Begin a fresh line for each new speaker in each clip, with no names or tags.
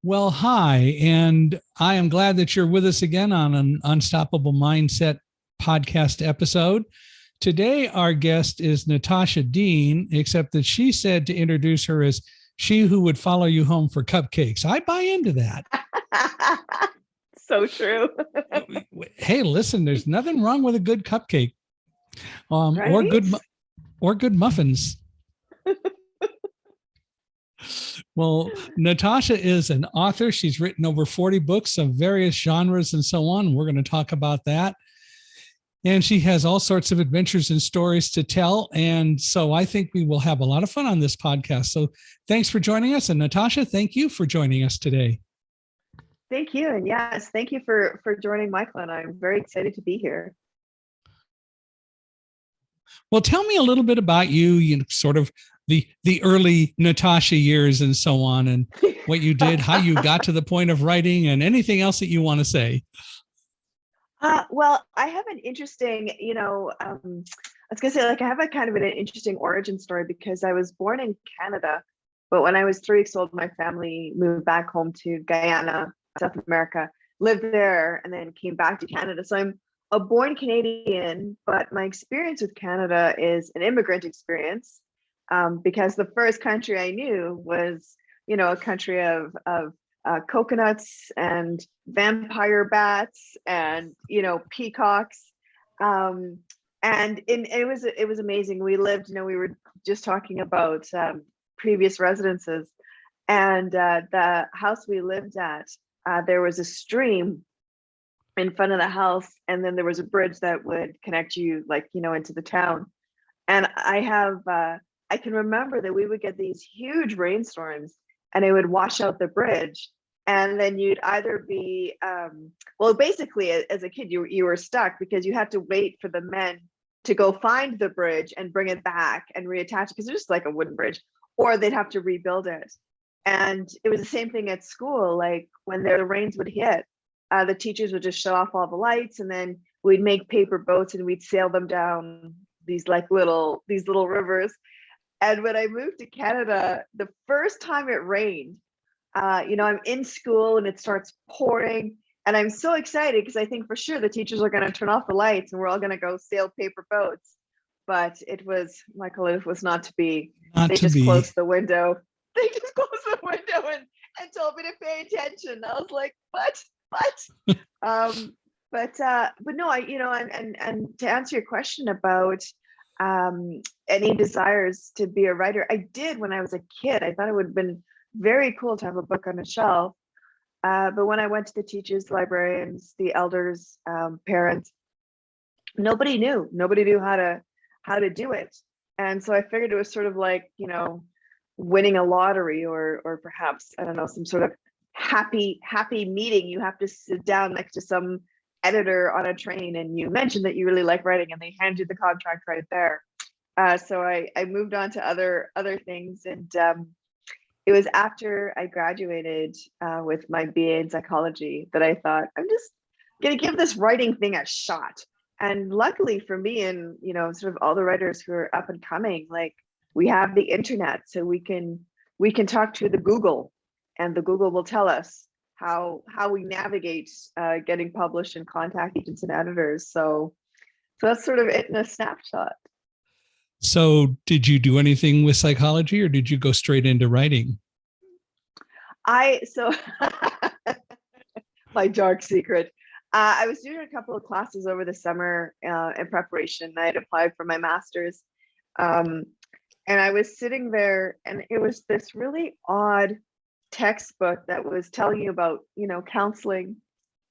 Well, hi, and I am glad that you're with us again on an Unstoppable Mindset podcast episode. Today, our guest is Natasha Deen, except that she said to introduce her as she who would follow you home for cupcakes. I buy into that.
So true.
Hey, listen, there's nothing wrong with a good cupcake,
Right?
or good muffins. Well, Natasha is an author. She's written over 40 books of various genres and so on. We're going to talk about that. And she has all sorts of adventures and stories to tell. And so I think we will have a lot of fun on this podcast. So thanks for joining us. And Natasha, thank you for joining us today.
Thank you. And yes, thank you for joining Michael. And I'm very excited to be here.
Well, tell me a little bit about you know, sort of the early Natasha years and so on, and what you did, how you got to the point of writing, and anything else that you want to say.
Well, I have an interesting, I was going to say, like, I have a kind of an interesting origin story because I was born in Canada, but when I was 3 weeks old, my family moved back home to Guyana, South America, lived there, and then came back to Canada. So I'm a born Canadian, but my experience with Canada is an immigrant experience, because the first country I knew was, a country of coconuts and vampire bats and peacocks, and it was amazing. We lived, we were just talking about previous residences, and the house we lived at, there was a stream in front of the house, and then there was a bridge that would connect you, like, into the town. And I can remember that we would get these huge rainstorms and it would wash out the bridge, and then you'd either be basically as a kid you were stuck because you had to wait for the men to go find the bridge and bring it back and reattach it, because it's just like a wooden bridge, or they'd have to rebuild it. And it was the same thing at school. Like when the rains would hit, the teachers would just shut off all the lights, and then we'd make paper boats and we'd sail them down these little rivers. And when I moved to Canada, the first time it rained, I'm in school and it starts pouring, and I'm so excited because I think for sure the teachers are going to turn off the lights and we're all going to go sail paper boats. But it was, Michael, it was not to be. They just closed the window. They just closed the window and told me to pay attention. I was like, what? But no, and to answer your question about any desires to be a writer, I did when I was a kid. I thought it would have been very cool to have a book on a shelf. But when I went to the teachers, librarians, the elders, parents, nobody knew how to do it. And so I figured it was sort of like, winning a lottery, or perhaps, I don't know, some sort of happy meeting. You have to sit down next to some editor on a train and you mention that you really like writing and they hand you the contract right there. So I moved on to other things, and it was after I graduated with my BA in psychology that I thought, I'm just gonna give this writing thing a shot. And luckily for me, and sort of all the writers who are up and coming, like, we have the internet, so we can talk to the Google, and the Google will tell us how we navigate getting published and contact agents and editors. So that's sort of it in a snapshot.
So did you do anything with psychology, or did you go straight into writing?
My dark secret. I was doing a couple of classes over the summer in preparation. I had applied for my master's. And I was sitting there, and it was this really odd textbook that was telling you about, counseling.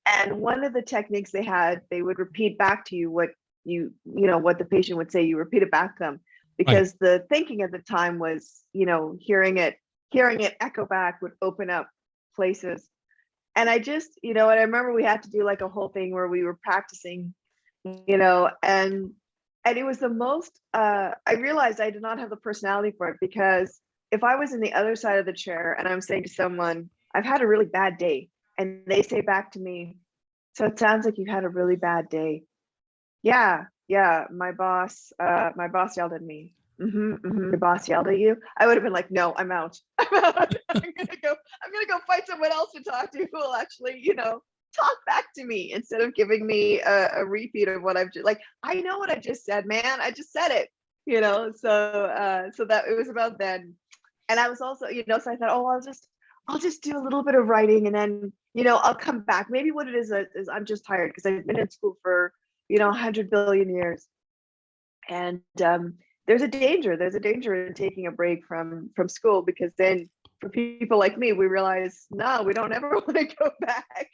And one of the techniques they had, they would repeat back to you what what the patient would say. You repeat it back to them, because right. The thinking at the time was, hearing it echo back would open up places. And I just, and I remember we had to do like a whole thing where we were practicing, and it was the most, I realized I did not have the personality for it, because if I was in the other side of the chair and I'm saying to someone, I've had a really bad day, and they say back to me, so it sounds like you've had a really bad day. Yeah, my boss yelled at me. Your boss yelled at you. I would have been like, no, I'm out. I'm out. I'm gonna go find someone else to talk to who will actually, talk back to me instead of giving me a repeat of what I've just, like, I know what I just said, man. I just said it, so that it was about then. And I was also, so I thought, oh, I'll just do a little bit of writing, and then, I'll come back. Maybe what it is I'm just tired because I've been in school for, 100 billion years. And there's a danger in taking a break from school, because then for people like me, we realize, no, we don't ever want to go back.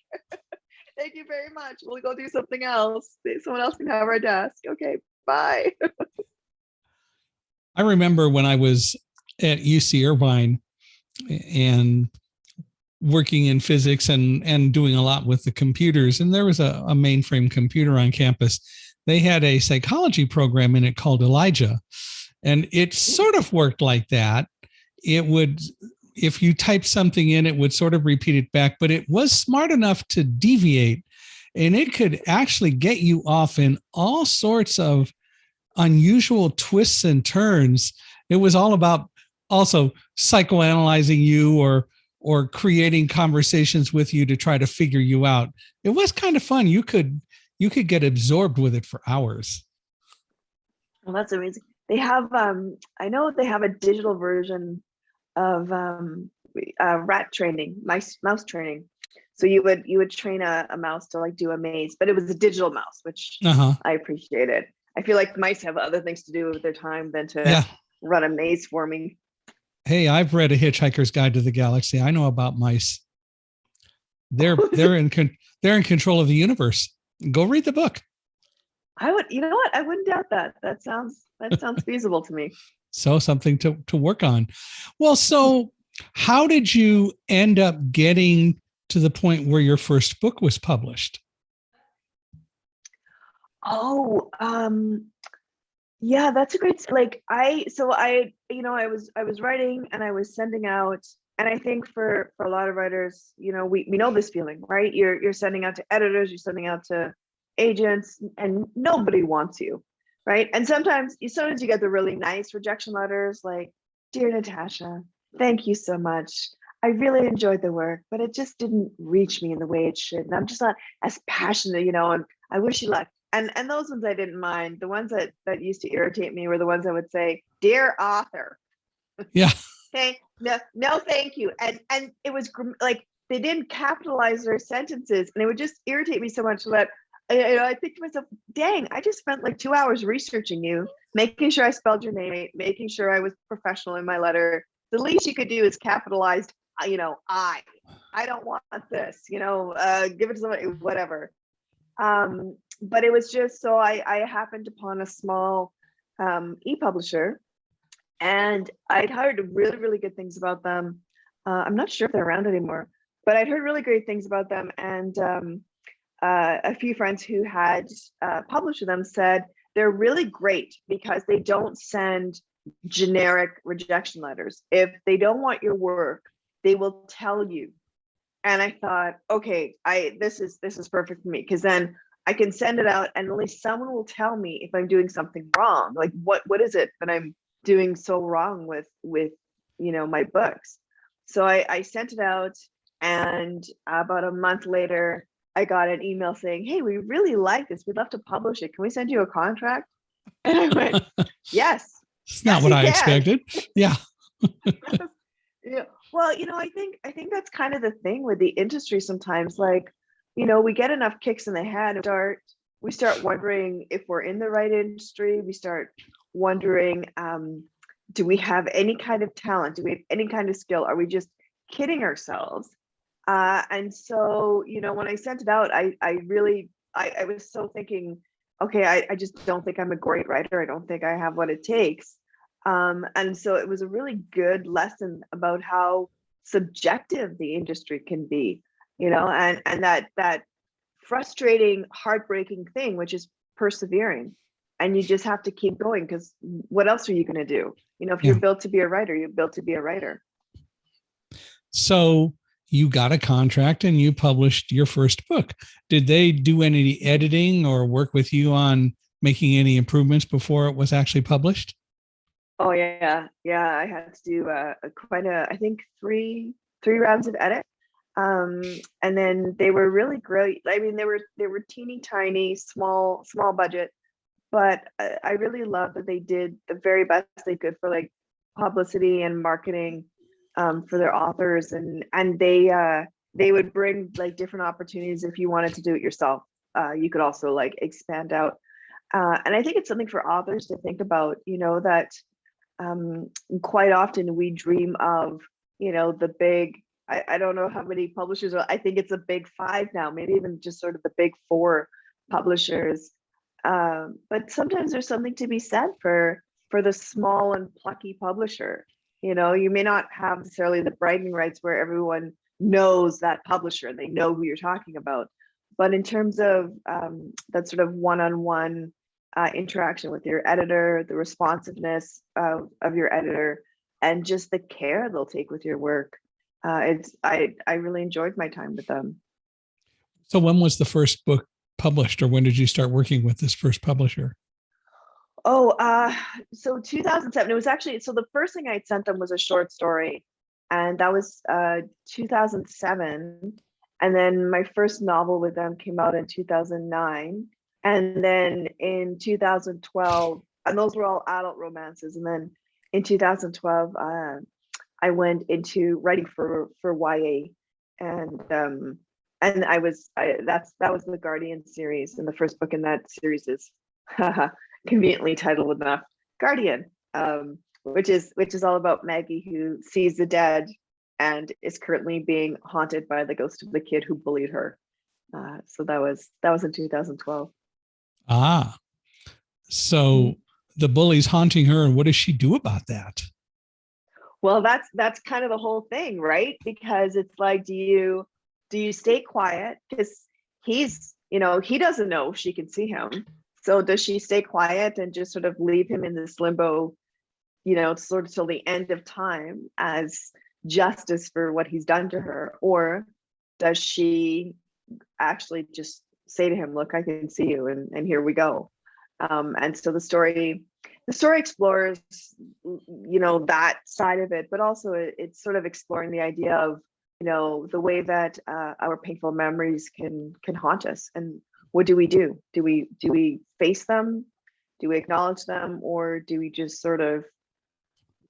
Thank you very much. We'll go do something else. Someone else can have our desk. Okay, bye.
I remember when I was at UC Irvine and working in physics and doing a lot with the computers, and there was a mainframe computer on campus. They had a psychology program in it called Elijah, and it sort of worked like that. It would, if you typed something in, it would sort of repeat it back, but it was smart enough to deviate, and it could actually get you off in all sorts of unusual twists and turns. It was all about also psychoanalyzing you or creating conversations with you to try to figure you out. It was kind of fun. You could get absorbed with it for hours.
Well, that's amazing. They have, I know they have a digital version of rat training, mouse training. So you would train a mouse to like do a maze, but it was a digital mouse, which I appreciated. I feel like mice have other things to do with their time than to run a maze for me.
Hey, I've read A Hitchhiker's Guide to the Galaxy. I know about mice. They're in control of the universe. Go read the book.
I would, you know what? I wouldn't doubt that. That sounds feasible to me.
So something to work on. Well, so how did you end up getting to the point where your first book was published?
Oh, yeah, that's a great, like, I was writing and I was sending out, and I think for a lot of writers, we know this feeling, right? You're sending out to editors, you're sending out to agents, and nobody wants you, right? And sometimes you get the really nice rejection letters like, "Dear Natasha, thank you so much. I really enjoyed the work, but it just didn't reach me in the way it should. And I'm just not as passionate, and I wish you luck." And those ones I didn't mind. The ones that used to irritate me were the ones I would say, "Dear author."
Yeah.
No, thank you. And it was like they didn't capitalize their sentences, and it would just irritate me so much that I think to myself, dang, I just spent like 2 hours researching you, making sure I spelled your name, making sure I was professional in my letter. The least you could do is capitalize, I don't want this, give it to somebody, whatever. But it was just, so I happened upon a small e-publisher, and I'd heard really, really good things about them. I'm not sure if they're around anymore, but I'd heard really great things about them. And a few friends who had published them said they're really great because they don't send generic rejection letters. If they don't want your work, they will tell you. And I thought, okay, this is perfect for me, because then I can send it out and only someone will tell me if I'm doing something wrong. Like what is it that I'm doing so wrong with my books? So I sent it out, and about a month later, I got an email saying, "Hey, we really like this. We'd love to publish it. Can we send you a contract?" And I went, "Yes."
It's not what I expected. Yeah.
Yeah. Well, I think that's kind of the thing with the industry sometimes. Like, we get enough kicks in the head, we start wondering if we're in the right industry. We start wondering, do we have any kind of talent? Do we have any kind of skill? Are we just kidding ourselves? And so, when I sent it out, I was so thinking, okay, I just don't think I'm a great writer. I don't think I have what it takes. And so it was a really good lesson about how subjective the industry can be, and that frustrating, heartbreaking thing, which is persevering. And you just have to keep going, because what else are you going to do? If you're built to be a writer, you're built to be a writer.
So you got a contract and you published your first book. Did they do any editing or work with you on making any improvements before it was actually published?
Oh yeah, yeah. I had to do quite I think three rounds of edit. And then they were really great. I mean, they were teeny tiny, small budget, but I really love that they did the very best they could for like publicity and marketing for their authors, and they would bring like different opportunities if you wanted to do it yourself. You could also like expand out, and I think it's something for authors to think about. You know that quite often we dream of, the big. I don't know how many publishers are. I think it's a big five now, maybe even just sort of the big four publishers. But sometimes there's something to be said for the small and plucky publisher. You may not have necessarily the bragging rights where everyone knows that publisher, they know who you're talking about. But in terms of that sort of one-on-one interaction with your editor, the responsiveness of your editor, and just the care they'll take with your work, I really enjoyed my time with them.
So when was the first book published, or when did you start working with this first publisher?
Oh, so 2007. It was actually, so the first thing I sent them was a short story, and that was 2007. And then my first novel with them came out in 2009. And then in 2012, and those were all adult romances. And then in 2012, I went into writing for YA, and that was the Guardian series, and the first book in that series is conveniently titled enough, Guardian, which is all about Maggie, who sees the dead and is currently being haunted by the ghost of the kid who bullied her. So that was in 2012.
Ah, so the bully's haunting her, and what does she do about that?
Well, that's kind of the whole thing, right? Because it's like, do you stay quiet? Because he's, he doesn't know if she can see him. So does she stay quiet and just sort of leave him in this limbo, sort of till the end of time as justice for what he's done to her? Or does she actually just say to him, look, I can see you, and here we go. And so the story explores, that side of it, but also it's sort of exploring the idea of, the way that our painful memories can haunt us, and what do we do? Do we face them? Do we acknowledge them, or do we just sort of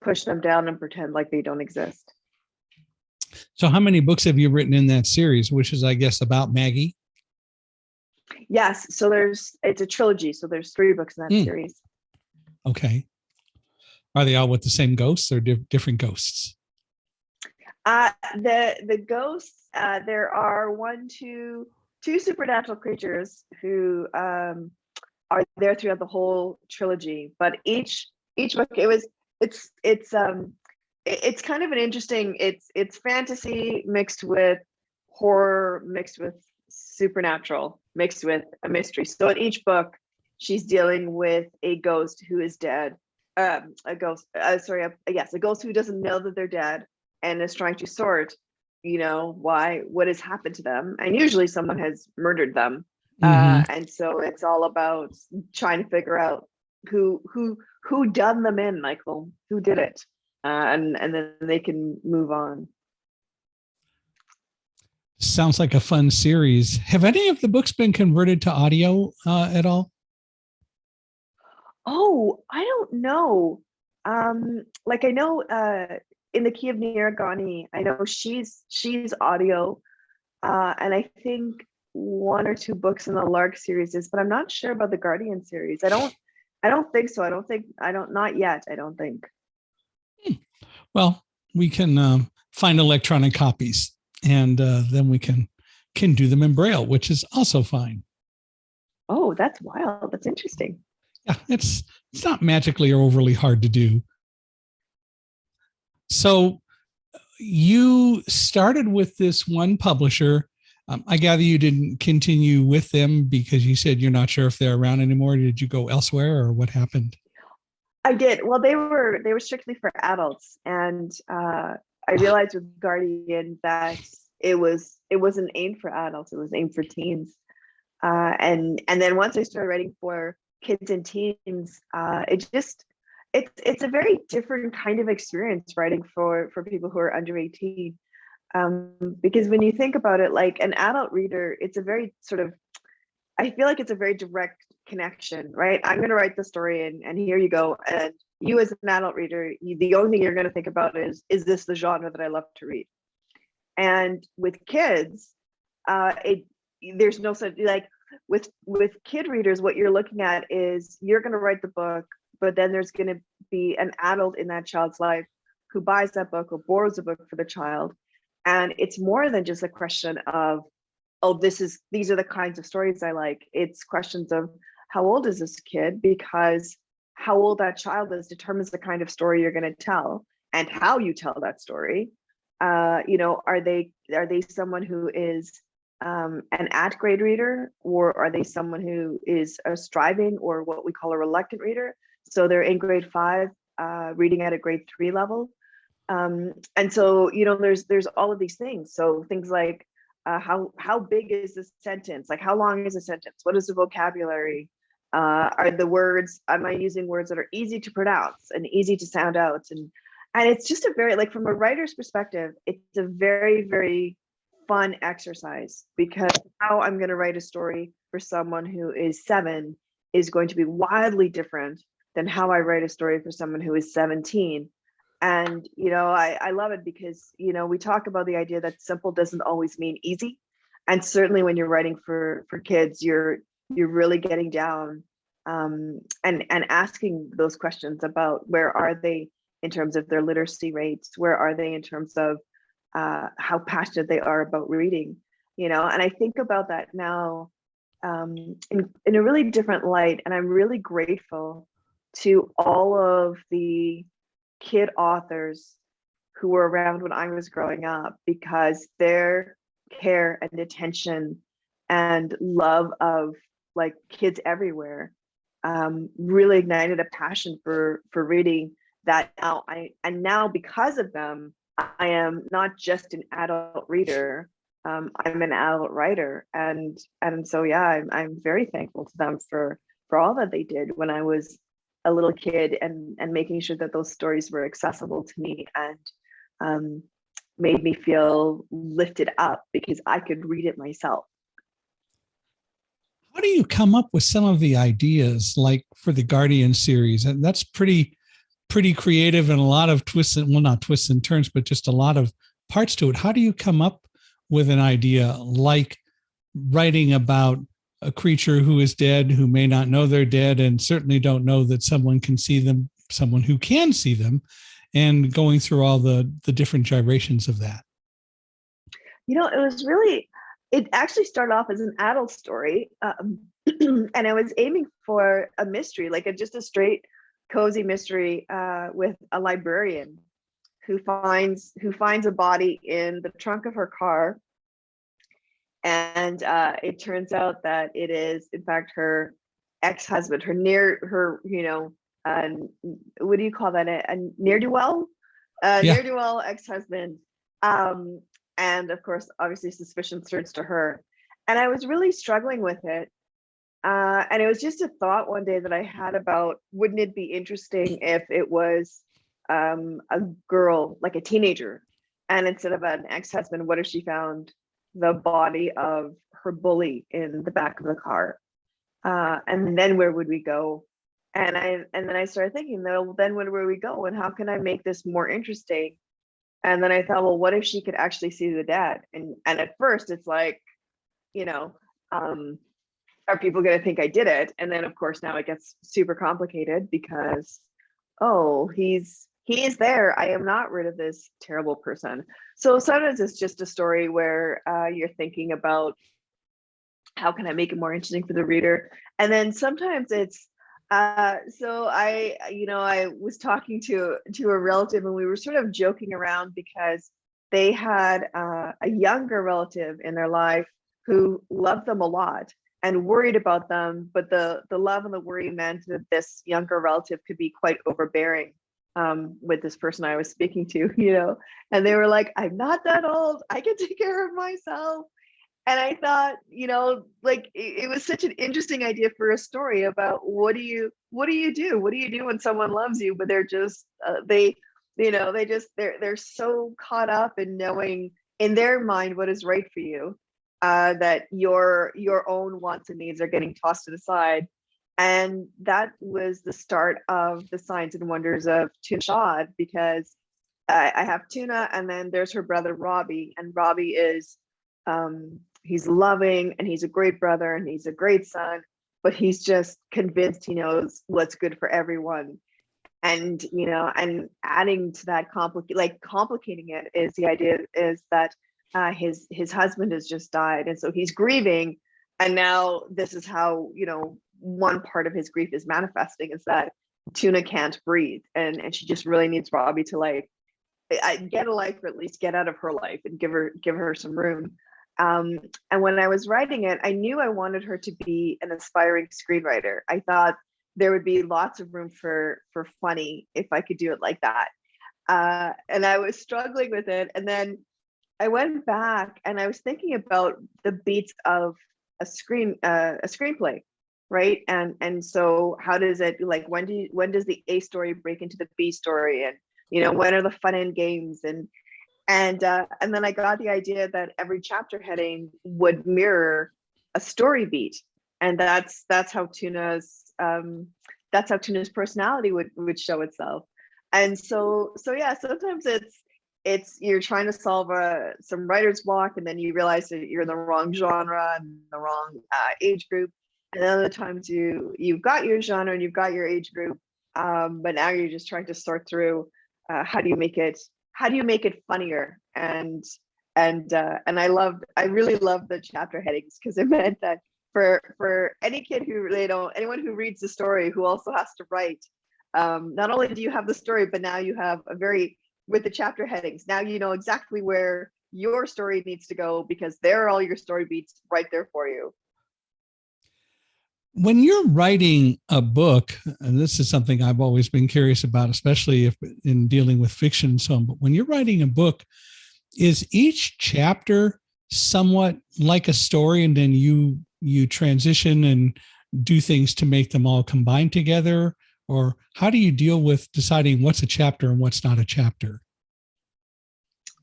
push them down and pretend like they don't exist?
So how many books have you written in that series, which is, I guess, about Maggie?
Yes, so it's a trilogy, so there's 3 books in that series.
Okay. Are they all with the same ghosts, or different ghosts?
The ghosts, there are two supernatural creatures who are there throughout the whole trilogy. But each book, it's kind of an interesting. It's fantasy mixed with horror, mixed with supernatural, mixed with a mystery. So in each book, she's dealing with a ghost who is dead. A ghost who doesn't know that they're dead and is trying to sort, what has happened to them. And usually someone has murdered them. And so it's all about trying to figure out who done them in, Michael, who did it. And then they can move on.
Sounds like a fun series. Have any of the books been converted to audio at all?
Oh, I don't know. Like I know in the Key of Nira Ghani, I know she's audio, and I think 1 or 2 books in the Lark series is, but I'm not sure about the Guardian series. I don't think so. Not yet. I don't think.
Well, we can find electronic copies, and then we can do them in Braille, which is also fine.
Oh, that's wild. That's interesting.
Yeah, it's not magically or overly hard to do. So you started with this one publisher. I gather you didn't continue with them because you said you're not sure if they're around anymore. Did you go elsewhere, or what happened?
I did. Well, they were strictly for adults, and I realized with Guardian that it wasn't aimed for adults; it was aimed for teens. And then once I started writing for kids and teens, it's a very different kind of experience writing for people who are under 18. Because when you think about it, like an adult reader, it's a very sort of, I feel like it's a very direct connection, right? I'm going to write the story and here you go. And you as an adult reader, the only thing you're going to think about is this the genre that I love to read? And with kids, there's no such, like with kid readers, what you're looking at is you're going to write the book, but then there's going to be an adult in that child's life who buys that book or borrows a book for the child. And it's more than just a question of, oh, these are the kinds of stories I like. It's questions of how old is this kid, because how old that child is determines the kind of story you're going to tell and how you tell that story. Are they someone who is an at-grade reader, or are they someone who is a striving or what we call a reluctant reader? So they're in grade 5, reading at a grade 3 level. And so, there's all of these things. So things like how big is the sentence? Like how long is a sentence? What is the vocabulary? Are the words, am I using words that are easy to pronounce and easy to sound out? And it's just a very, like from a writer's perspective, it's a very, very fun exercise, because how I'm going to write a story for someone who is 7 is going to be wildly different than how I write a story for someone who is 17. And, I love it because, we talk about the idea that simple doesn't always mean easy. And certainly when you're writing for kids, you're really getting down and asking those questions about where are they in terms of their literacy rates, where are they in terms of how passionate they are about reading, and I think about that now in a really different light. And I'm really grateful to all of the kid authors who were around when I was growing up, because their care and attention and love of like kids everywhere really ignited a passion for reading that now because of them, I am not just an adult reader, I'm an adult writer. And so, yeah, I'm very thankful to them for all that they did when I was a little kid, and making sure that those stories were accessible to me and made me feel lifted up because I could read it myself.
How do you come up with some of the ideas, like for the Guardian series? And that's pretty creative and a lot of twists and, well, not twists and turns, but just a lot of parts to it. How do you come up with an idea like writing about a creature who is dead, who may not know they're dead, and certainly don't know that someone can see them, someone who can see them, and going through all the different gyrations of that?
It actually started off as an adult story. And I was aiming for a mystery, like just a straight cozy mystery with a librarian who finds a body in the trunk of her car. And it turns out that it is, in fact, her ex-husband, what do you call that? A ne'er-do-well? Ne'er-do-well ex-husband. And of course, obviously suspicion turns to her. And I was really struggling with it. And it was just a thought one day that I had about, wouldn't it be interesting if it was a girl, like a teenager, and instead of an ex-husband, what if she found the body of her bully in the back of the car? And then where would we go? And then I started thinking, well, then where would we go? And how can I make this more interesting? And then I thought, well, what if she could actually see the dad? And at first it's like, are people going to think I did it? And then of course now it gets super complicated because, oh, he is there. I am not rid of this terrible person. So sometimes it's just a story where you're thinking about how can I make it more interesting for the reader? And then sometimes it's, so I was talking to a relative, and we were sort of joking around because they had a younger relative in their life who loved them a lot and worried about them, but the love and the worry meant that this younger relative could be quite overbearing with this person I was speaking to, and they were like, I'm not that old, I can take care of myself. I thought, like it was such an interesting idea for a story about what do you do? What do you do when someone loves you, but they're just they're so caught up in knowing in their mind what is right for you, that your own wants and needs are getting tossed to the side. And that was the start of the Signs and Wonders of Tuna Rashad, because I have Tuna, and then there's her brother Robbie, and Robbie is he's loving, and he's a great brother, and he's a great son, but he's just convinced he knows what's good for everyone. And and adding to that, complicating it, is the idea is that his husband has just died, and so he's grieving. And now this is how one part of his grief is manifesting, is that Tuna can't breathe, and she just really needs Robbie to get a life, or at least get out of her life and give her some room. And when I was writing it, I knew I wanted her to be an aspiring screenwriter. I thought there would be lots of room for funny if I could do it like that. And I was struggling with it. And then I went back and I was thinking about the beats of a screenplay, right? And so how does it, like, when does the A story break into the B story? And when are the fun and games? And then I got the idea that every chapter heading would mirror a story beat, and that's how Tuna's personality would show itself. And so yeah, sometimes it's you're trying to solve some writer's block, and then you realize that you're in the wrong genre and the wrong age group. And then other times you've got your genre and you've got your age group, but now you're just trying to sort through how do you make it funnier. And I really love the chapter headings, because it meant that for any kid anyone who reads the story who also has to write, not only do you have the story, but now you have with the chapter headings, now you know exactly where your story needs to go, because there are all your story beats right there for you.
When you're writing a book, and this is something I've always been curious about, especially if in dealing with fiction and so on, but when you're writing a book, is each chapter somewhat like a story, and then you transition and do things to make them all combine together? Or how do you deal with deciding what's a chapter and what's not a chapter?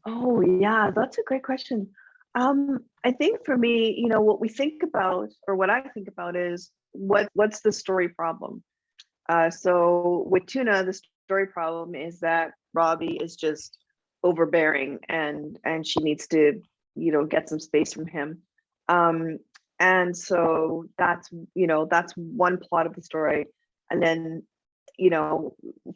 Oh yeah, that's a great question. I think for me, what we think about, or what I think about, is what's the story problem. So with Tuna, the story problem is that Robbie is just overbearing, and she needs to get some space from him. And so that's one plot of the story. And then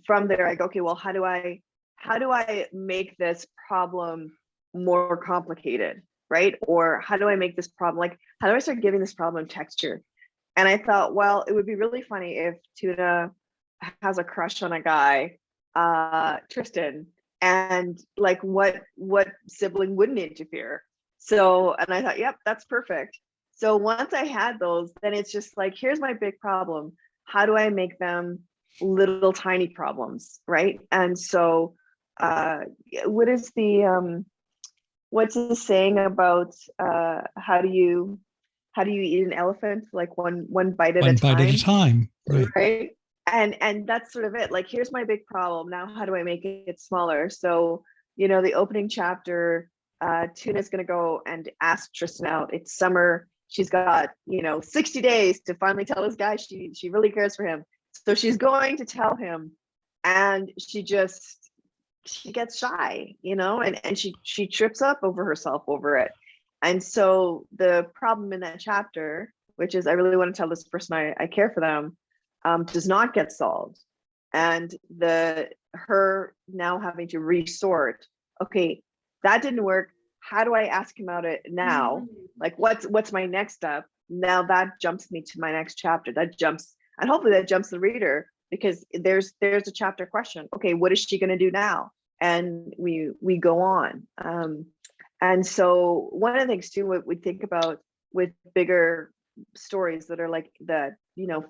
from there I go, okay, well, how do I make this problem more complicated, right? Or how do I make this problem, like, how do I start giving this problem texture? And I thought, well, it would be really funny if Tuna has a crush on a guy, Tristan, and like what sibling wouldn't interfere? So, and I thought, yep, that's perfect. So once I had those, then it's just like, here's my big problem. How do I make them little tiny problems, right? And so what's the saying about how do you eat an elephant? Like one bite at a time.
One bite at a time,
right? And that's sort of it. Like, here's my big problem. Now, how do I make it smaller? So, the opening chapter, Tuna's going to go and ask Tristan out. It's summer. She's got, 60 days to finally tell this guy she really cares for him. So she's going to tell him, and she gets shy, and she trips up over herself over it. And so the problem in that chapter, which is I really want to tell this person I care for them, does not get solved. And her now having to resort, okay, that didn't work. How do I ask him out it now? Like, what's my next step? Now that jumps me to my next chapter. And hopefully that jumps the reader, because there's a chapter question. Okay, what is she going to do now? And we go on. And so one of the things too, what we think about with bigger stories that are like the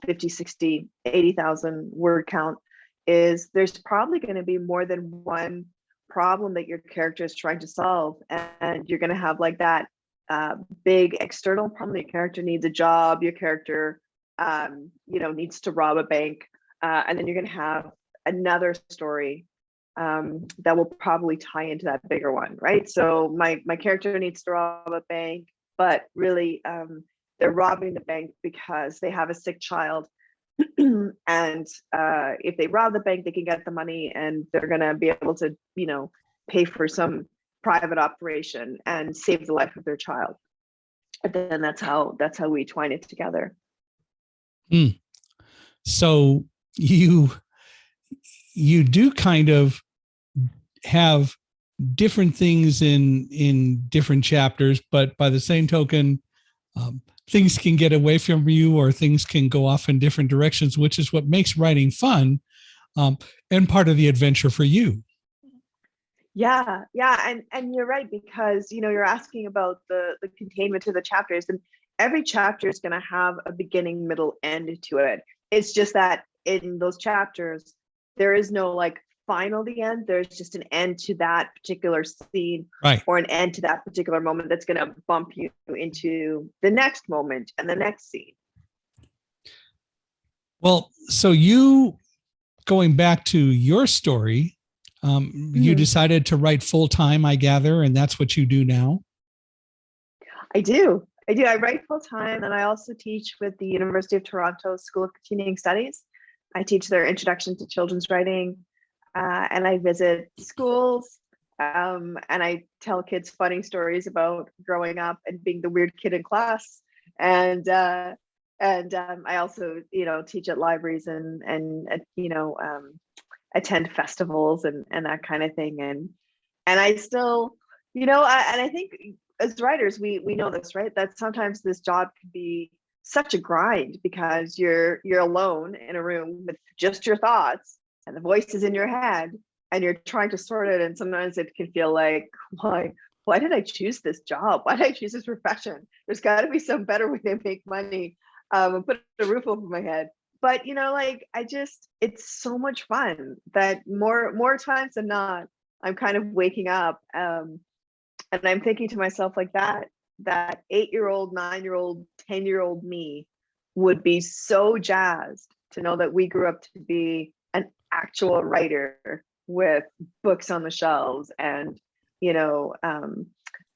50, 60, 80,000 word count, is there's probably going to be more than one problem that your character is trying to solve, and you're going to have like that big external problem. Your character needs a job. Your character, needs to rob a bank, and then you're going to have another story that will probably tie into that bigger one, right? So my character needs to rob a bank, but really they're robbing the bank because they have a sick child. And if they rob the bank, they can get the money and they're going to be able to, pay for some private operation and save the life of their child. And then that's how we twine it together.
So you do kind of have different things in different chapters, but by the same token, things can get away from you or things can go off in different directions, which is what makes writing fun, and part of the adventure for you.
Yeah. And you're right, because, you're asking about the containment of the chapters, and every chapter is going to have a beginning, middle, end to it. It's just that in those chapters, there is no final the end. There's just an end to that particular scene,
right,
or an end to that particular moment that's going to bump you into the next moment and the next scene.
Well, so you, going back to your story, you decided to write full time, I gather, and that's what you do now.
I do. I write full time, and I also teach with the University of Toronto School of Continuing Studies. I teach their Introduction to Children's Writing, and I visit schools, and I tell kids funny stories about growing up and being the weird kid in class. And I also, teach at libraries and attend festivals and that kind of thing. And I still, and I think as writers, we know this, right? That sometimes this job can be such a grind because you're alone in a room with just your thoughts and the voices in your head, and you're trying to sort it. And sometimes it can feel like, why did I choose this job? Why did I choose this profession? There's got to be some better way to make money and put a roof over my head. But it's so much fun that more times than not, I'm kind of waking up and I'm thinking to myself that 8-year-old, 9-year-old, 10-year-old me would be so jazzed to know that we grew up to be an actual writer with books on the shelves and,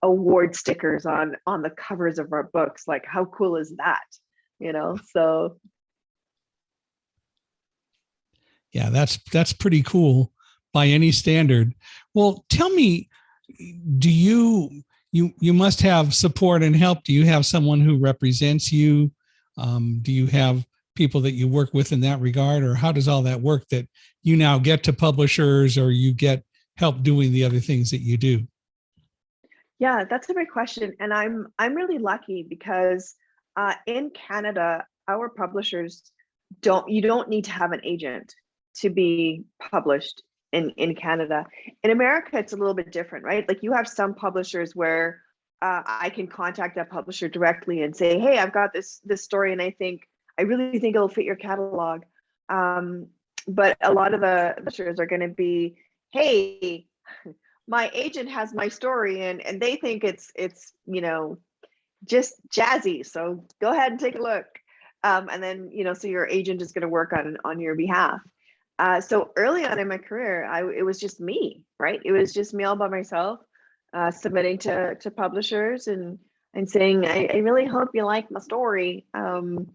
award stickers on the covers of our books. Like, how cool is that? So.
Yeah, that's pretty cool by any standard. Well, tell me, do you must have support and help? Do you have someone who represents you? Do you have people that you work with in that regard, or how does all that work, that you now get to publishers or you get help doing the other things that you do?
Yeah, that's a great question. And I'm really lucky because in Canada, our publishers you don't need to have an agent to be published in Canada. In America, it's a little bit different, right? Like, you have some publishers where I can contact that publisher directly and say, hey, I've got this story and I really think it'll fit your catalog. But a lot of the publishers are going to be, hey, my agent has my story and they think it's just jazzy. So go ahead and take a look. And then, so your agent is going to work on your behalf. So early on in my career, it was just me, right? It was just me all by myself, submitting to publishers and saying, I really hope you like my story. And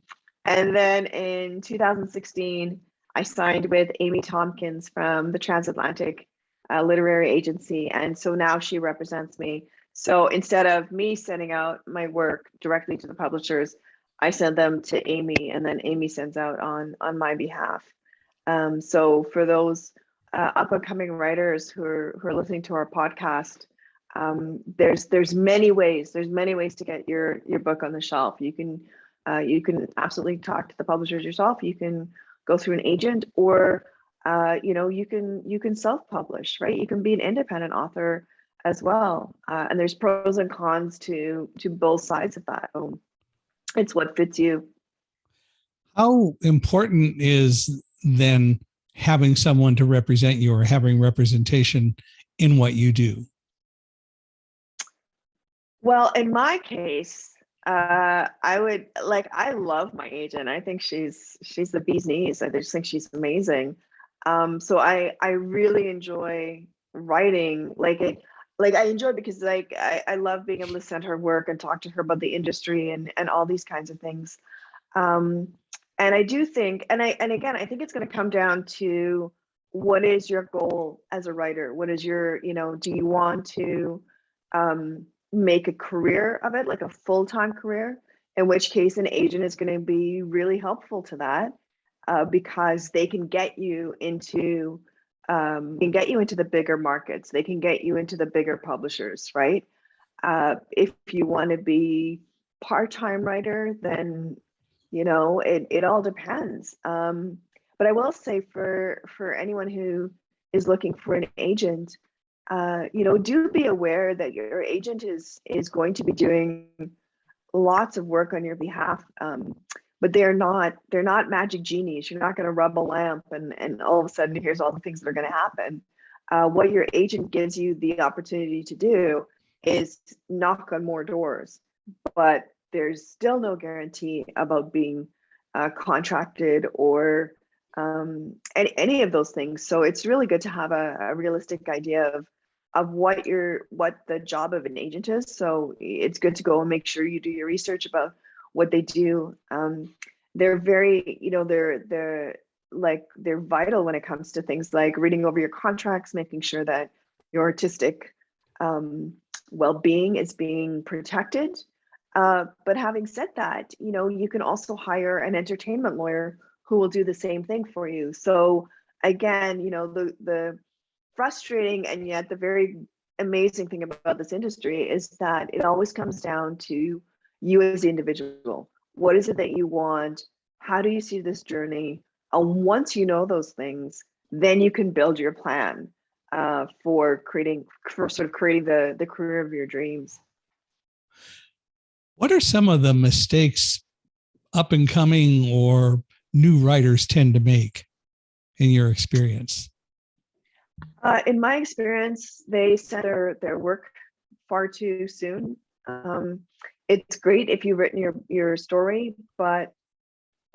then in 2016, I signed with Amy Tompkins from the Transatlantic Literary Agency. And so now she represents me. So instead of me sending out my work directly to the publishers, I send them to Amy, and then Amy sends out on my behalf. So for those up and coming writers who are listening to our podcast, there's many ways. There's many ways to get your book on the shelf. You can absolutely talk to the publishers yourself. You can go through an agent, or you can self-publish, right? You can be an independent author as well. And there's pros and cons to both sides of that. It's what fits you.
How important is then having someone to represent you, or having representation in what you do?
Well, in my case, I love my agent. I think she's the bee's knees. I just think she's amazing. So I really enjoy writing. Like I enjoy because I love being able to send her work and talk to her about the industry and all these kinds of things. Um, and I do think, and again, I think it's going to come down to what is your goal as a writer? What is your, do you want to make a career of it, like a full-time career? In which case, an agent is going to be really helpful to that because they can get you into the bigger markets. They can get you into the bigger publishers, right? If you want to be part-time writer, then it all depends. But I will say for anyone who is looking for an agent, do be aware that your agent is going to be doing lots of work on your behalf. But they're not magic genies. You're not going to rub a lamp and all of a sudden here's all the things that are going to happen. What your agent gives you the opportunity to do is knock on more doors, but there's still no guarantee about being contracted or any of those things. So it's really good to have a realistic idea of what the job of an agent is. So it's good to go and make sure you do your research about what they do. They're very, they're vital when it comes to things like reading over your contracts, making sure that your artistic well-being is being protected. But having said that, you can also hire an entertainment lawyer who will do the same thing for you. So again, the frustrating and yet the very amazing thing about this industry is that it always comes down to you as the individual. What is it that you want? How do you see this journey? And once you know those things, then you can build your plan for sort of creating the career of your dreams.
What are some of the mistakes up and coming or new writers tend to make in your experience?
In my experience, they send their work far too soon. It's great if you've written your story, but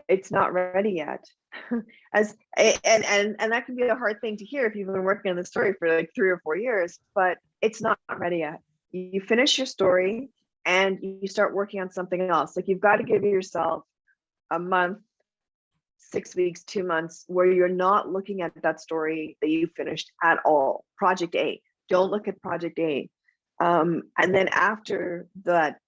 it's not ready yet. and that can be a hard thing to hear if you've been working on the story for like 3 or 4 years, but it's not ready yet. You finish your story and you start working on something else. Like you've got to give yourself a month, 6 weeks, 2 months where you're not looking at that story that you finished at all. Project A. Don't look at Project A. And then after that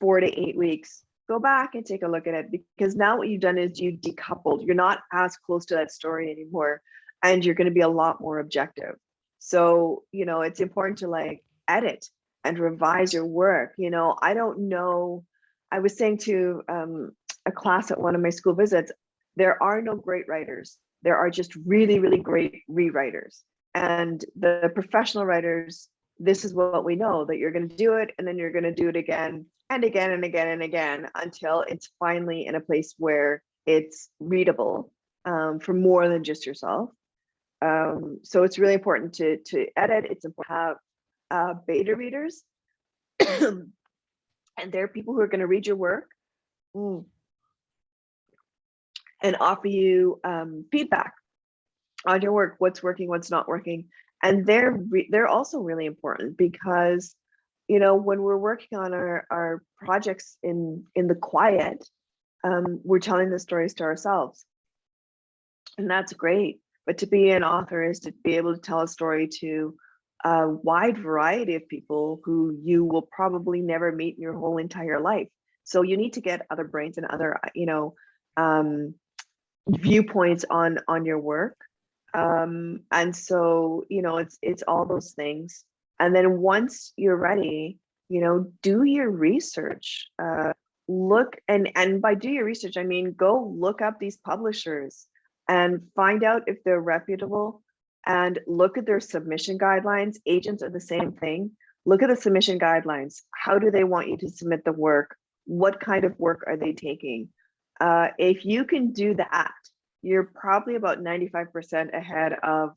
4 to 8 weeks, go back and take a look at it, because now what you've done is you decoupled. You're not as close to that story anymore, and you're going to be a lot more objective. So, it's important to edit and revise your work. I don't know. I was saying to a class at one of my school visits, there are no great writers. There are just really, really great rewriters. And the professional writers, this is what we know, that you're going to do it and then you're going to do it again and again and again and again until it's finally in a place where it's readable for more than just yourself. So it's really important to edit. It's important to have beta readers. And they're people who are going to read your work and offer you feedback on your work, what's working, what's not working. And they're also really important because, when we're working on our projects in the quiet, we're telling the stories to ourselves. And that's great. But to be an author is to be able to tell a story to a wide variety of people who you will probably never meet in your whole entire life. So you need to get other brains and other, viewpoints on your work. And so, it's all those things. And then once you're ready, do your research. Look, and by do your research, I mean, go look up these publishers and find out if they're reputable and look at their submission guidelines. Agents are the same thing. Look at the submission guidelines. How do they want you to submit the work? What kind of work are they taking? If you can do that, you're probably about 95% ahead of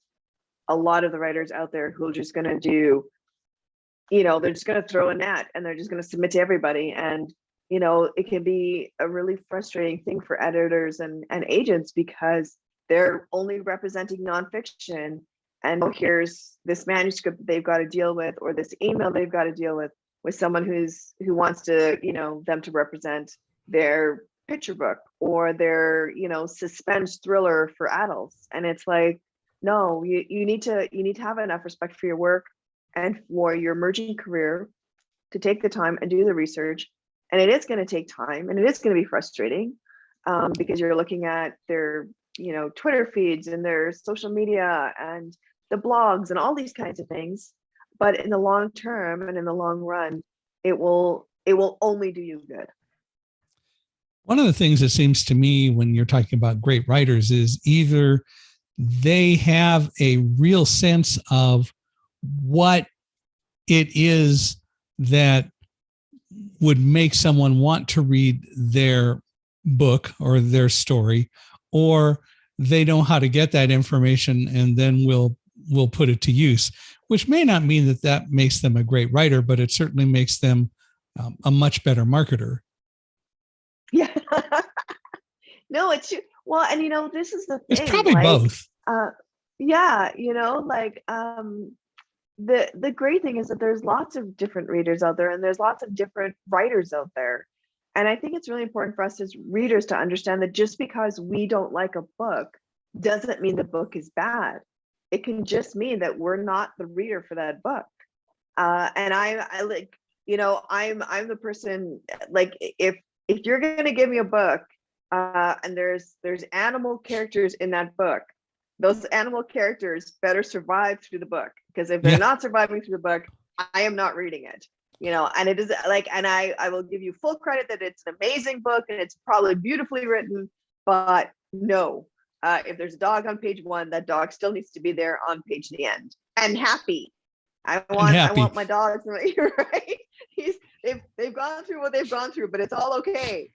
a lot of the writers out there who are just going to do they're just going to throw a net and they're just going to submit to everybody. And, it can be a really frustrating thing for editors and agents, because they're only representing nonfiction. And here's this manuscript that they've got to deal with, or this email they've got to deal with someone who wants to, them to represent their picture book or their, suspense thriller for adults. And it's like, no, you need to have enough respect for your work and for your emerging career to take the time and do the research. And it is going to take time, and it is going to be frustrating, because you're looking at their, Twitter feeds and their social media and the blogs and all these kinds of things. But in the long term and in the long run, it will only do you good.
One of the things that seems to me when you're talking about great writers is either they have a real sense of what it is that would make someone want to read their book or their story, or they know how to get that information and then will put it to use, which may not mean that makes them a great writer, but it certainly makes them a much better marketer.
Yeah. No, it's well, and this is the thing.
It's probably both.
Yeah, the great thing is that there's lots of different readers out there, and there's lots of different writers out there. And I think it's really important for us as readers to understand that just because we don't like a book doesn't mean the book is bad. It can just mean that we're not the reader for that book. And I like, I'm the person, like, if you're going to give me a book, and there's animal characters in that book, those animal characters better survive through the book, because if they're not surviving through the book, I am not reading it. And it is like, and I will give you full credit that it's an amazing book and it's probably beautifully written, but no, if there's a dog on page 1, that dog still needs to be there on page the end and happy. I want my dogs, right? They've gone through what they've gone through, but it's all okay.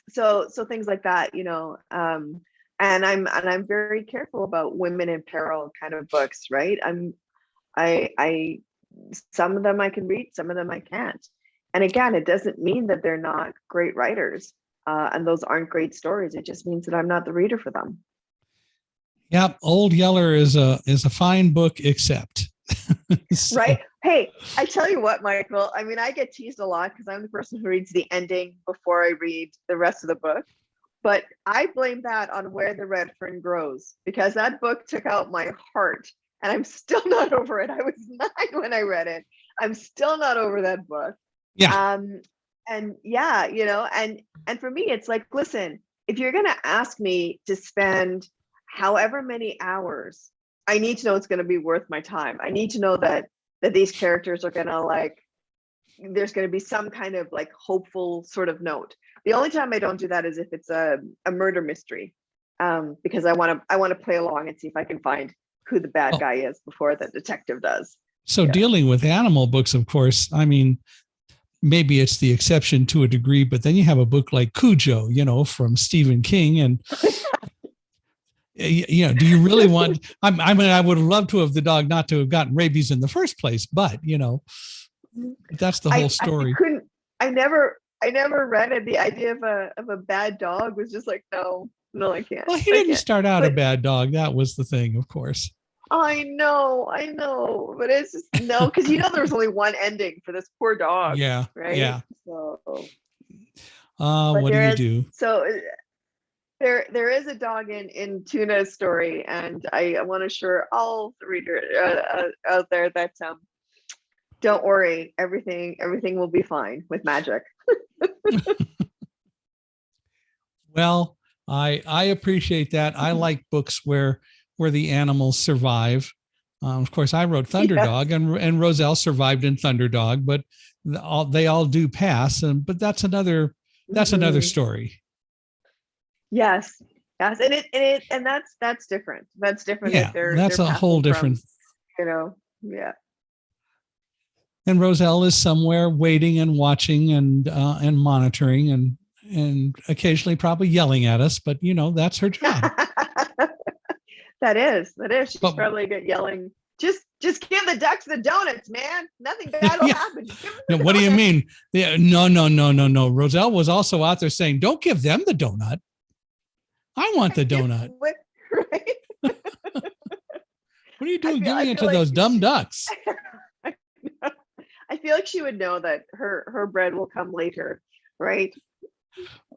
So things like that, and I'm very careful about women in peril kind of books, right? I some of them I can read, some of them I can't. And again, it doesn't mean that they're not great writers, and those aren't great stories. It just means that I'm not the reader for them.
Yep, Old Yeller is a fine book, except. So.
Right. Hey, I tell you what, Michael, I mean, I get teased a lot because I'm the person who reads the ending before I read the rest of the book. But I blame that on Where the Red Fern Grows, because that book took out my heart, and I'm still not over it. I was 9 when I read it. I'm still not over that book.
Yeah.
And yeah, and for me, it's like, listen, if you're going to ask me to spend however many hours, I need to know it's going to be worth my time. I need to know that these characters are going to, there's going to be some kind of hopeful sort of note. The only time I don't do that is if it's a murder mystery, because I want to play along and see if I can find who the bad guy is before the detective does.
So dealing with animal books, of course, I mean, maybe it's the exception to a degree, but then you have a book like Cujo, from Stephen King, and do you really want? I mean, I would have loved to have the dog not to have gotten rabies in the first place, but that's the whole story.
I never read it. The idea of a bad dog was just like, no, I can't.
Well, he didn't start out a bad dog. That was the thing, of course.
I know, but it's just because there was only one ending for this poor dog.
Yeah,
right.
Yeah.
So,
what do you do?
So there is a dog in Tuna's story, and I want to assure all the readers out there that don't worry, everything will be fine with magic.
Well, I appreciate that. I like books where the animals survive. Of course, I wrote Thunderdog, and Roselle survived in Thunderdog, but they all do pass. But that's another story.
Yes, and that's different. That's different.
Yeah, that's a whole different.
Yeah.
And Roselle is somewhere waiting and watching and monitoring and occasionally probably yelling at us, but that's her job.
That is. She's probably yelling just give the ducks the donuts, man. Nothing bad will happen. Just give them the
What do you
donuts.
mean? Yeah, no. Roselle was also out there saying, don't give them the donut. I want the donut.
Right?
What are you doing giving
I
it
feel
to those dumb ducks?
I feel like she would know that her bread will come later, right?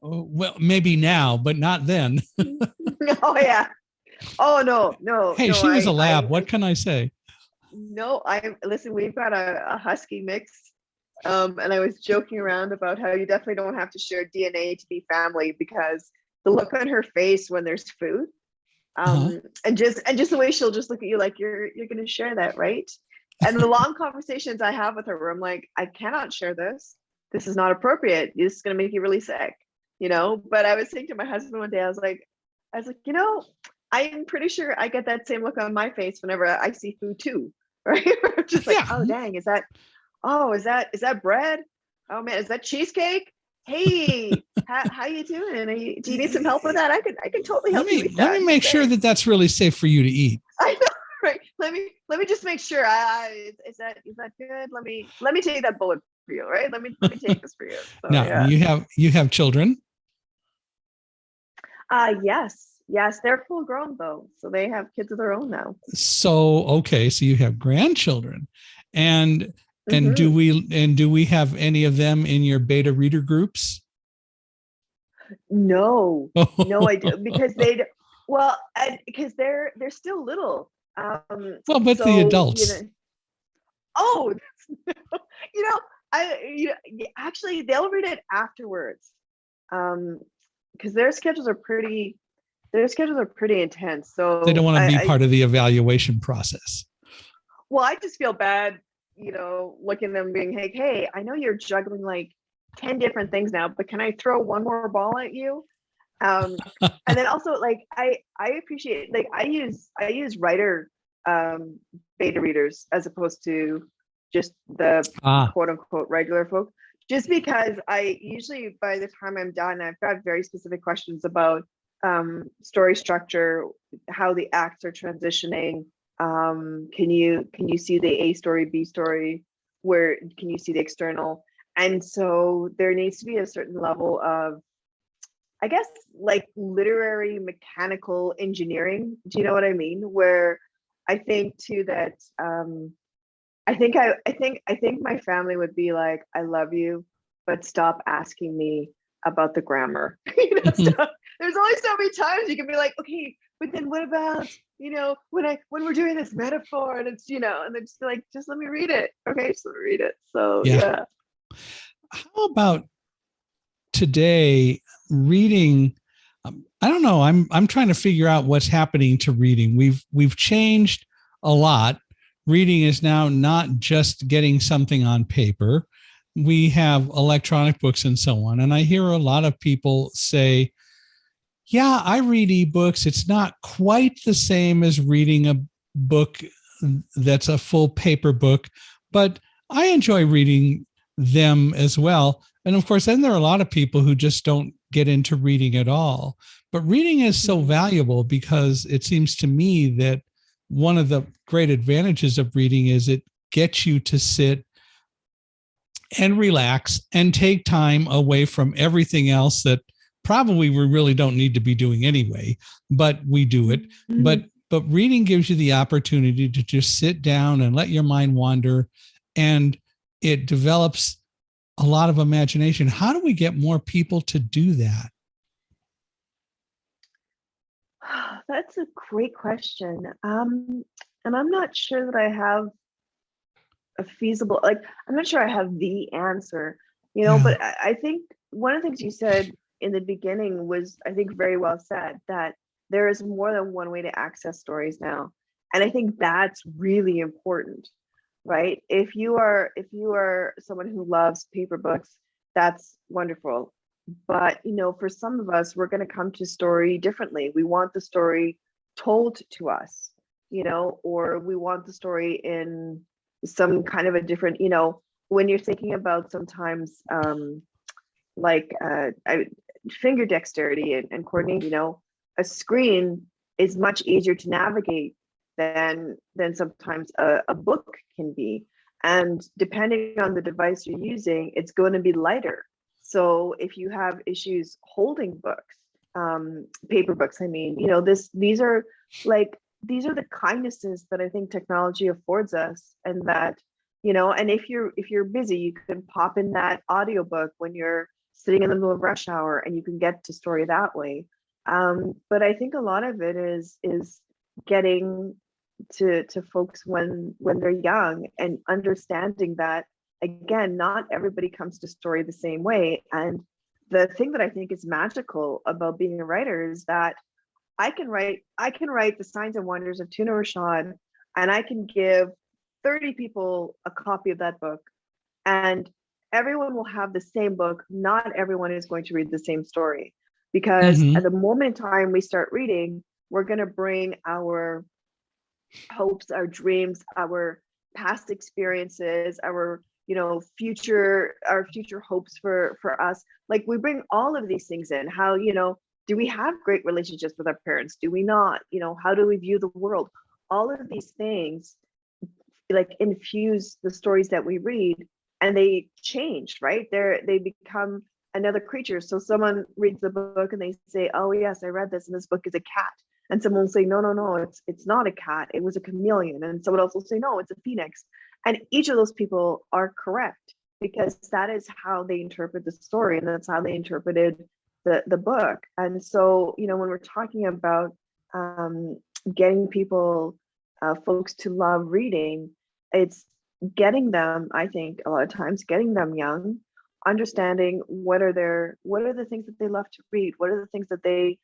Oh, well, maybe now, but not then.
Oh yeah. Oh no.
Hey, she was a lab. What can I say?
No, listen, we've got a husky mix. And I was joking around about how you definitely don't have to share DNA to be family, because the look on her face when there's food, and just the way she'll just look at you like you're gonna share that, right? And the long conversations I have with her where I'm like, I cannot share this. This is not appropriate. This is gonna make you really sick, you know? But I was saying to my husband one day, I was like, you know, I'm pretty sure I get that same look on my face whenever I see food too, right? I'm just like, oh dang, is that bread? Oh man, is that cheesecake? Hey, how you doing? Do you need some help with that? I can totally help you with that.
Let me make sure that that's really safe for you to eat.
I know, right? Let me just make sure. Is that good? Let me take that bullet for you, right? Let me take this for you. So,
now you have children.
Yes, they're full grown though, so they have kids of their own now.
So okay, so you have grandchildren, and do we have any of them in your beta reader groups?
No, I do, because because they're still little.
Well, but so, the adults.
Actually they'll read it afterwards, because their schedules are pretty intense. So
they don't want to be part of the evaluation process.
Well, I just feel bad, looking at them being like, hey, I know you're juggling like 10 different things now, but can I throw one more ball at you? And then also like I appreciate, like I use writer beta readers as opposed to just the quote unquote regular folk, just because I usually by the time I'm done, I've got very specific questions about story structure, how the acts are transitioning. Can you see the A story, B story? Where can you see the external? And so there needs to be a certain level of, I guess, like literary mechanical engineering. Do you know what I mean? Where I think too that I think my family would be like, I love you, but stop asking me about the grammar. There's only so many times you can be like, okay, but then what about, when we're doing this metaphor and it's, and it's like, just let me read it. Okay, just let me read it. So yeah.
How about today reading? I don't know. I'm trying to figure out what's happening to reading. We've changed a lot. Reading is now not just getting something on paper. We have electronic books and so on. And I hear a lot of people say, yeah, I read ebooks. It's not quite the same as reading a book that's a full paper book, but I enjoy reading them as well. And of course, then there are a lot of people who just don't get into reading at all. But reading is so valuable because it seems to me that one of the great advantages of reading is it gets you to sit and relax and take time away from everything else that probably we really don't need to be doing anyway, but we do it. But reading gives you the opportunity to just sit down and let your mind wander, and it develops a lot of imagination. How do we get more people to do that?
That's a great question. And I'm not sure that I have a feasible, I'm not sure I have the answer, but I think one of the things you said in the beginning was, I think, very well said, that there is more than one way to access stories now. And I think that's really important, right? If you are someone who loves paper books, that's wonderful. But, for some of us, we're going to come to story differently. We want the story told to us, or we want the story in some kind of a different, when you're thinking about sometimes finger dexterity and coordinating, a screen is much easier to navigate than sometimes a book can be. And depending on the device you're using, it's going to be lighter. So if you have issues holding books, paper books, I mean, you know, these are the kindnesses that I think technology affords us, and that, you know, and if you're busy, you can pop in that audiobook when you're sitting in the middle of rush hour, and you can get to story that way. But I think a lot of it is getting to folks when they're young, and understanding that, again, not everybody comes to story the same way. And the thing that I think is magical about being a writer is that I can write The Signs and Wonders of Tuna, Rashad, and I can give 30 people a copy of that book, and everyone will have the same book. Not everyone is going to read the same story, because at the moment in time we start reading, we're going to bring our hopes, our dreams, our past experiences, our, you know, future hopes for us. Like, we bring all of these things in. How, you know, do we have great relationships with our parents? Do we not? You know, how do we view the world? All of these things like infuse the stories that we read, and they change, right? They become another creature. So someone reads the book and they say, oh yes, I read this, and this book is a cat. And someone will say, no, it's not a cat, it was a chameleon. And someone else will say, no, it's a phoenix. And each of those people are correct, because that is how they interpret the story, and that's how they interpreted the book. And so, you know, when we're talking about getting people, folks to love reading, it's getting them, I think a lot of times, getting them young, understanding what are the things that they love to read, what are the things that they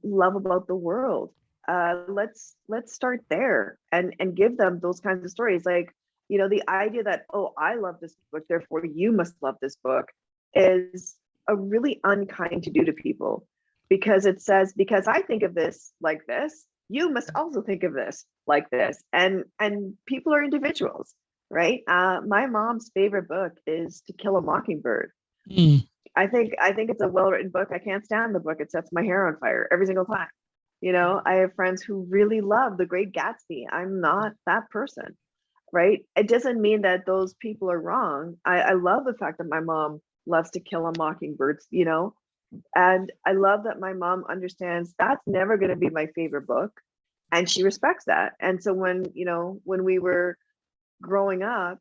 love about the world. Let's start there, and give them those kinds of stories. Like, you know, the idea that, oh, I love this book, therefore you must love this book, is a really unkind to do to people, because it says, because I think of this like this, you must also think of this like this. And people are individuals, right? My mom's favorite book is To Kill a Mockingbird. I think it's a well-written book. I can't stand the book. It sets my hair on fire every single time. You know, I have friends who really love The Great Gatsby. I'm not that person, right? It doesn't mean that those people are wrong. I love the fact that my mom loves To Kill a Mockingbird, you know, and I love that my mom understands that's never going to be my favorite book, and she respects that. And so when we were growing up,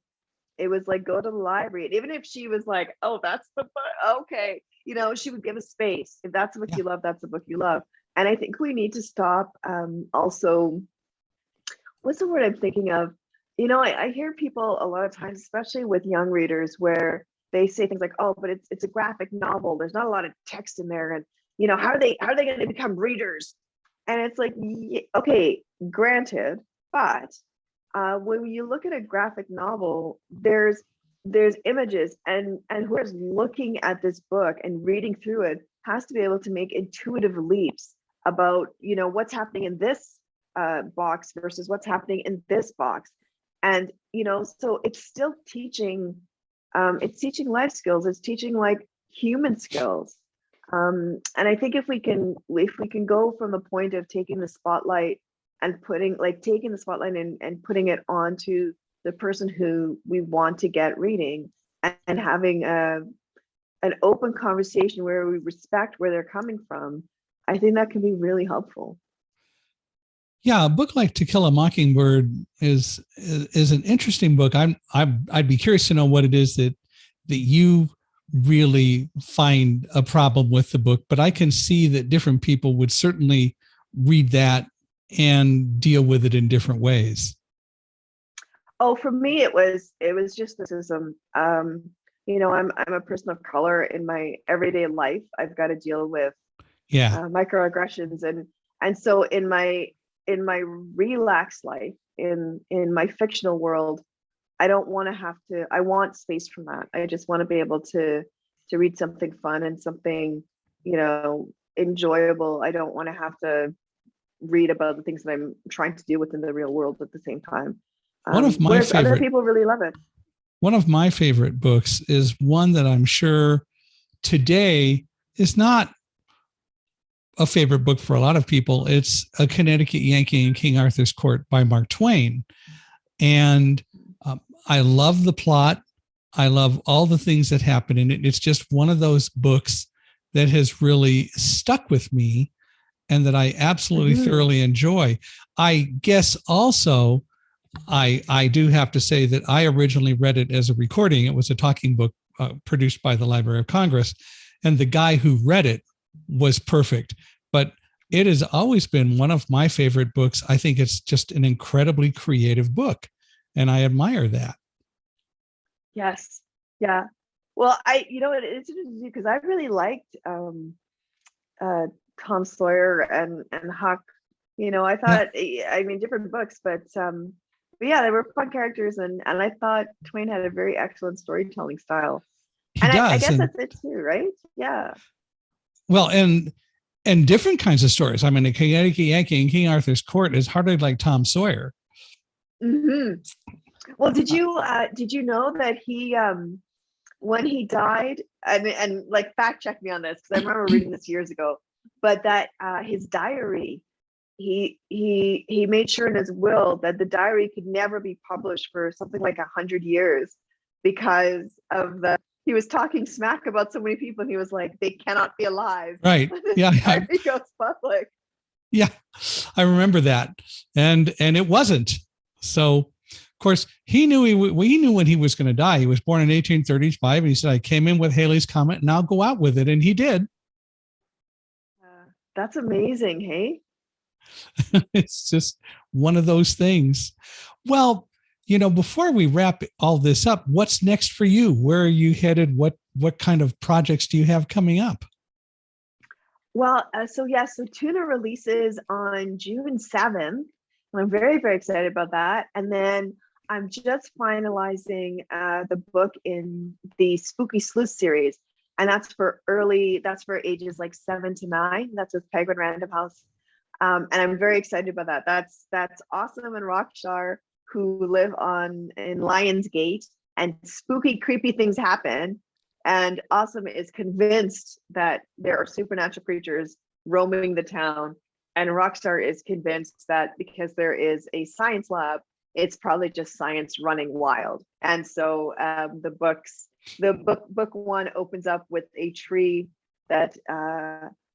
it was like, go to the library. And even if she was like, oh, that's the book, okay, you know, she would give a space. If that's the book you love, that's the book you love. And I think we need to stop also, what's the word I'm thinking of? You know, I hear people a lot of times, especially with young readers, where they say things like, oh, but it's a graphic novel, there's not a lot of text in there, and, you know, how are they going to become readers? And it's like, okay, granted, but when you look at a graphic novel, there's images, and whoever's looking at this book and reading through it has to be able to make intuitive leaps about, you know, what's happening in this box versus what's happening in this box. And, you know, so it's still teaching, it's teaching life skills, it's teaching like human skills. And I think if we can go from the point of taking the spotlight and taking the spotlight and putting it onto the person who we want to get reading, and having an open conversation where we respect where they're coming from, I think that can be really helpful.
Yeah, a book like To Kill a Mockingbird is an interesting book. I'd be curious to know what it is that you really find a problem with the book, but I can see that different people would certainly read that and deal with it in different ways.
Oh, for me, it was just racism. You know, I'm a person of color in my everyday life. I've got to deal with microaggressions, and so in my relaxed life, in my fictional world, I don't want to have to. I want space from that. I just want to be able to read something fun and something, you know, enjoyable. I don't want to have to read about the things that I'm trying to deal with in the real world at the same time. Other people really love it.
One of my favorite books is one that I'm sure today is not a favorite book for a lot of people. It's A Connecticut Yankee in King Arthur's Court by Mark Twain. And I love the plot. I love all the things that happen in it. It's just one of those books that has really stuck with me and that I absolutely thoroughly enjoy. I guess also, I do have to say that I originally read it as a recording. It was a talking book produced by the Library of Congress, and the guy who read it was perfect. But it has always been one of my favorite books. I think it's just an incredibly creative book, and I admire that.
Yes. Yeah. Well, it's interesting because I really liked Tom Sawyer and Huck. I thought, I mean, different books, but yeah, they were fun characters, and I thought Twain had a very excellent storytelling style. I guess that's it too, right? Yeah.
Well, and different kinds of stories. I mean, A Connecticut Yankee in King Arthur's Court is hardly like Tom Sawyer.
Well, did you know that he when he died, and like fact check me on this because I remember reading this years ago, but that his diary, he made sure in his will that the diary could never be published for something like 100 years because of he was talking smack about so many people, and he was like, they cannot be alive.
Right. Yeah.
Diary goes public.
Yeah, I remember that, and it wasn't. So, of course, he knew when he was going to die. He was born in 1835, and he said, "I came in with Halley's Comet, and I'll go out with it," and he did.
That's amazing, hey?
It's just one of those things. Well, before we wrap all this up, what's next for you? Where are you headed? What kind of projects do you have coming up?
Well, so Tuna releases on June 7th, and I'm very, very excited about that. And then I'm just finalizing the book in the Spooky Sleuth series, and that's for ages like 7 to 9. That's with Penguin Random House, and I'm very excited about that. That's Awesome and Rockstar, who live in Lionsgate, and spooky, creepy things happen. And Awesome is convinced that there are supernatural creatures roaming the town, and Rockstar is convinced that because there is a science lab, it's probably just science running wild. And so book one opens up with a tree that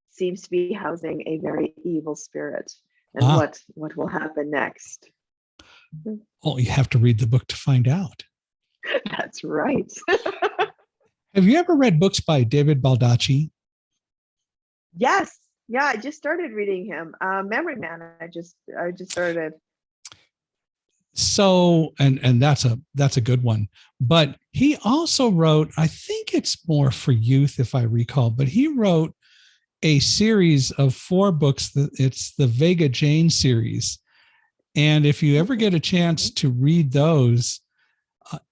seems to be housing a very evil spirit, and what will happen next.
Well, you have to read the book to find out.
That's right.
Have you ever read books by David Baldacci?
Yes. Yeah, I just started reading him. Memory Man. I just started.
So, and that's a good one. But he also wrote, I think it's more for youth, if I recall, but he wrote a series of 4 books. It's the Vega Jane series. And if you ever get a chance to read those,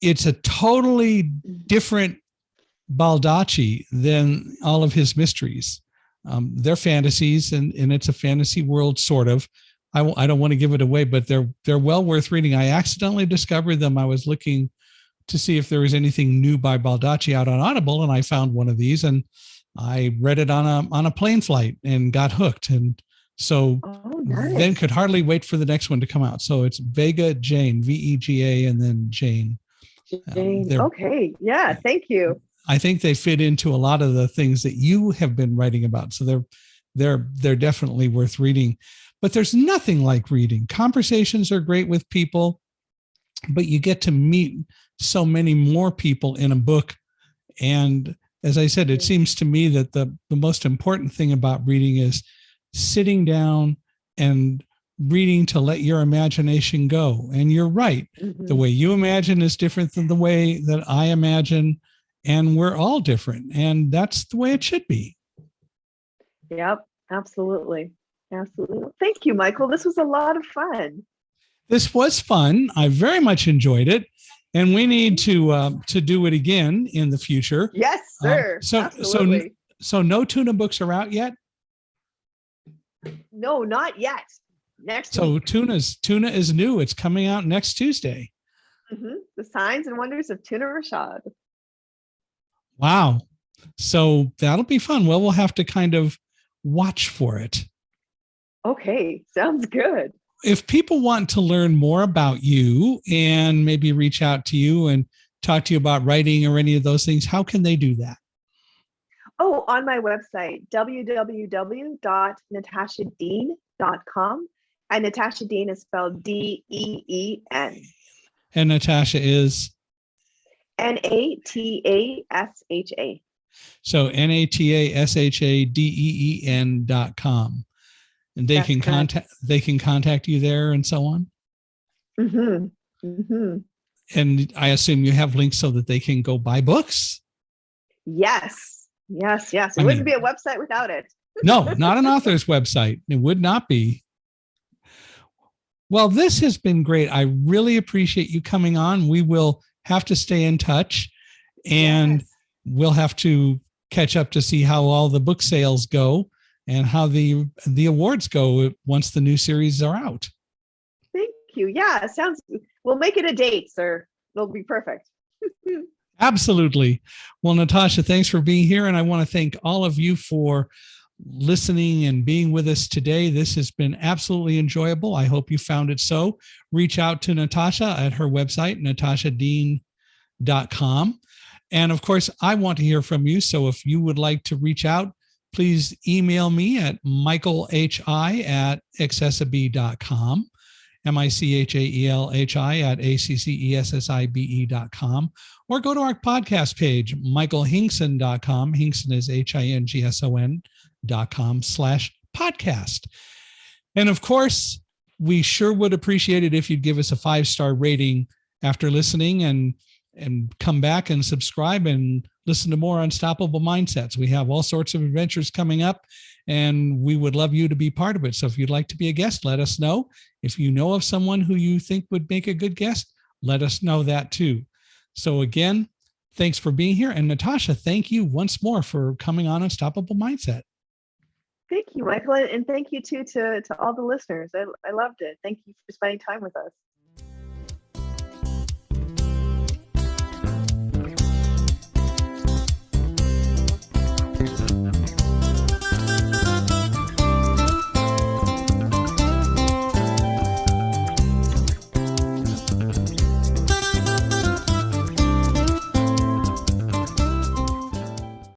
it's a totally different Baldacci than all of his mysteries. They're fantasies, and it's a fantasy world, sort of. I don't want to give it away, but they're well worth reading. I accidentally discovered them. I was looking to see if there was anything new by Baldacci out on Audible, and I found one of these, and I read it on a plane flight and got hooked. And so
nice.
Then could hardly wait for the next one to come out. So it's Vega Jane, Vega, and then Jane.
Jane. Okay. Yeah. Thank you.
I think they fit into a lot of the things that you have been writing about. So they're definitely worth reading. But there's nothing like reading. Conversations are great with people, but you get to meet so many more people in a book. And as I said, it seems to me that the most important thing about reading is sitting down and reading to let your imagination go. And you're right. Mm-hmm. The way you imagine is different than the way that I imagine. And we're all different. And that's the way it should be.
Yep, absolutely. Absolutely. Thank you, Michael. This was a lot of fun.
This was fun. I very much enjoyed it. And we need to do it again in the future.
Yes, sir.
So no Tuna books are out yet?
No, not yet. Next
week.
So
Tuna is new. It's coming out next Tuesday.
Mm-hmm. The Signs and Wonders of Tuna Rashad.
Wow. So that'll be fun. Well, we'll have to kind of watch for it.
Okay, sounds good.
If people want to learn more about you and maybe reach out to you and talk to you about writing or any of those things, how can they do that?
Oh, on my website, www.natashadeen.com. And Natasha Deen is spelled Deen.
And Natasha is?
Natasha.
So NATASHADEEN.com. And they can contact you there and so on.
Mm-hmm. Mm-hmm.
And I assume you have links so that they can go buy books.
Yes. It wouldn't be a website without it.
No, not an author's website. It would not be. Well, this has been great. I really appreciate you coming on. We will have to stay in touch, and we'll have to catch up to see how all the book sales go and how the awards go once the new series are out.
Thank you. Yeah, we'll make it a date, sir. It'll be perfect.
Absolutely. Well, Natasha, thanks for being here. And I want to thank all of you for listening and being with us today. This has been absolutely enjoyable. I hope you found it so. Reach out to Natasha at her website, natashadeen.com. And of course, I want to hear from you. So if you would like to reach out, please email me at michaelhi@accessibe.com, michaelhi@accessibe.com, or go to our podcast page, michaelhingson.com. Hingson is HINGSON.com/podcast. And of course, we sure would appreciate it if you'd give us a 5-star rating after listening, and come back and subscribe and listen to more Unstoppable Mindsets. We have all sorts of adventures coming up, and we would love you to be part of it. So if you'd like to be a guest, let us know. If you know of someone who you think would make a good guest, let us know that too. So again, thanks for being here. And Natasha, thank you once more for coming on Unstoppable Mindset.
Thank you, Michael. And thank you too to all the listeners. I loved it. Thank you for spending time with us.